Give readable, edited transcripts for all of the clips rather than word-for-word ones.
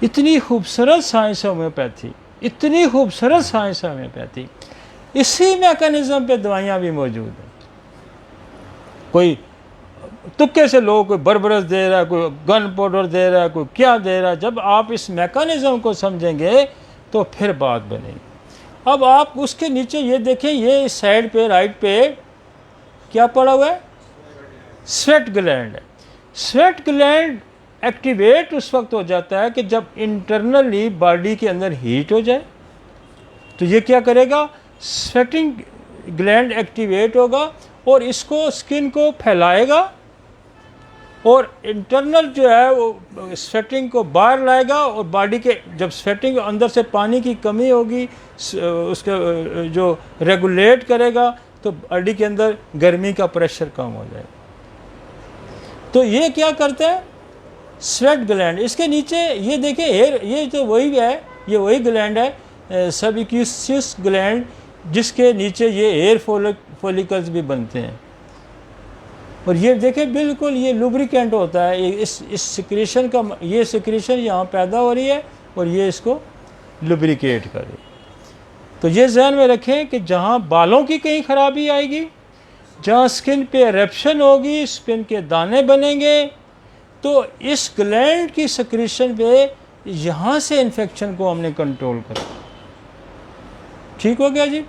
इतनी खूबसूरत साइंस है होम्योपैथी, इतनी खूबसूरत साइंस है होम्योपैथी। इसी मैकेनिज़्म पे दवाइयाँ भी मौजूद हैं। कोई तुक्के से लोग कोई बरबरस दे रहा है, कोई गन पाउडर दे रहा है, कोई क्या दे रहा है। जब आप इस मैकेनिज़्म को समझेंगे तो फिर बात बनेगी। अब आप उसके नीचे ये देखें, ये इस साइड पे राइट पे क्या पड़ा हुआ है, स्वेट ग्लैंड है। स्वेट ग्लैंड एक्टिवेट उस वक्त हो जाता है कि जब इंटरनली बॉडी के अंदर हीट हो जाए, तो ये क्या करेगा, स्वेटिंग ग्लैंड एक्टिवेट होगा और इसको स्किन को फैलाएगा और इंटरनल जो है वो स्वेटिंग को बाहर लाएगा। और बॉडी के जब स्वेटिंग अंदर से पानी की कमी होगी उसके जो रेगुलेट करेगा तो बॉडी के अंदर गर्मी का प्रेशर कम हो जाएगा। तो ये क्या करते हैं, स्वेट ग्लैंड। इसके नीचे ये देखें हेयर, ये तो वही है, ये वही ग्लैंड है सबक्यूसियस ग्लैंड, जिसके नीचे ये हेयर फॉलिकल्स भी बनते हैं। और ये देखें बिल्कुल ये लुब्रिकेंट होता है, इस सिक्रेशन का, ये सिक्रेशन यहाँ पैदा हो रही है और ये इसको लुब्रिकेट कर रही है। तो ये ध्यान में रखें कि जहाँ बालों की कहीं खराबी आएगी, जहाँ स्किन पे एरप्शन होगी, स्किन के दाने बनेंगे, तो इस ग्लैंड की सिक्रेशन पे यहाँ से इन्फेक्शन को हमने कंट्रोल करा। ठीक हो गया जी।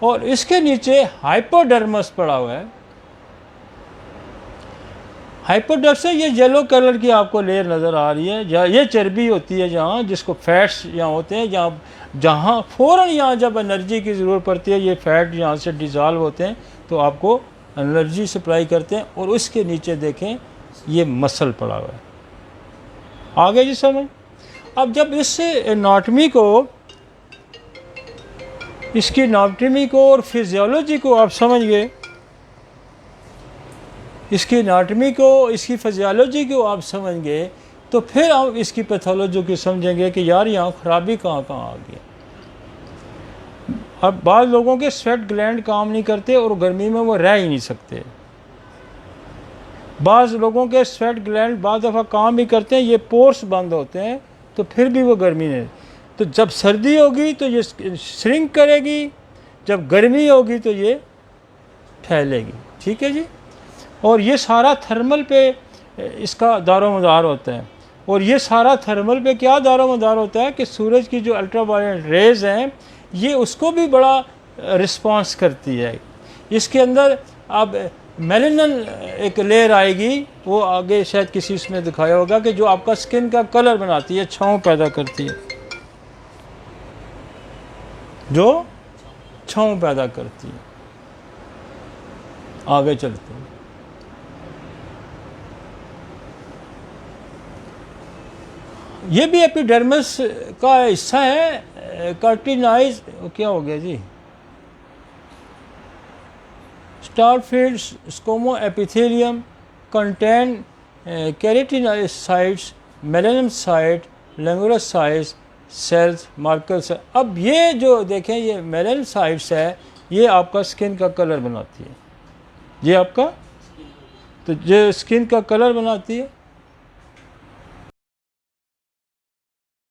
और इसके नीचे हाइपोडर्मस पड़ा हुआ है। हाइपोडर्मस ये येलो कलर की आपको लेयर नज़र आ रही है, ये चर्बी होती है जहाँ, जिसको फैट्स यहाँ होते हैं, जहाँ फ़ौरन यहाँ जब एनर्जी की ज़रूरत पड़ती है ये फैट यहाँ से डिज़ॉल्व होते हैं तो आपको एनर्जी सप्लाई करते हैं। और उसके नीचे देखें ये मसल पड़ा हुआ है। आगे जी समझ। अब जब इस एनाटॉमी को, इसकी एनाटॉमी को और फिजियोलॉजी को आप समझ गए, इसकी एनाटॉमी को, इसकी फिजियोलॉजी को आप समझ गए, तो फिर आप इसकी पैथोलॉजी को समझेंगे कि यार यहाँ खराबी कहाँ कहाँ आ गई। अब बाद लोगों के स्वेट ग्लैंड काम नहीं करते और गर्मी में वो रह ही नहीं सकते। बाज़ लोगों के स्वेट ग्लैंड बाद दफ़ा काम भी करते हैं, ये पोर्स बंद होते हैं तो फिर भी वो गर्मी नहीं। तो जब सर्दी होगी तो ये श्रिंक करेगी, जब गर्मी होगी तो ये फैलेगी। ठीक है जी। और ये सारा थर्मल पे इसका दारोमदार होता है। और ये सारा थर्मल पे क्या दारोमदार होता है कि सूरज की जो अल्ट्रावायलेट रेज़ हैं ये उसको भी बड़ा रिस्पांस करती है। इसके अंदर अब मेलानिन एक लेयर आएगी, वो आगे शायद किसी इसमें दिखाया होगा, कि जो आपका स्किन का कलर बनाती है, छांव पैदा करती है, जो छांव पैदा करती है। आगे चलते हैं। ये भी एपिडर्मिस का हिस्सा है। कार्टिनाइज क्या हो गया जी, stratified squamous epithelium contain keratinocytes, melanocyte, लैंगुरोसाइट्स, सेल्स, मार्कर्स। अब ये जो देखें ये मेलानोसाइट्स है, ये आपका स्किन का कलर बनाती है। ये आपका, तो ये स्किन का कलर बनाती है।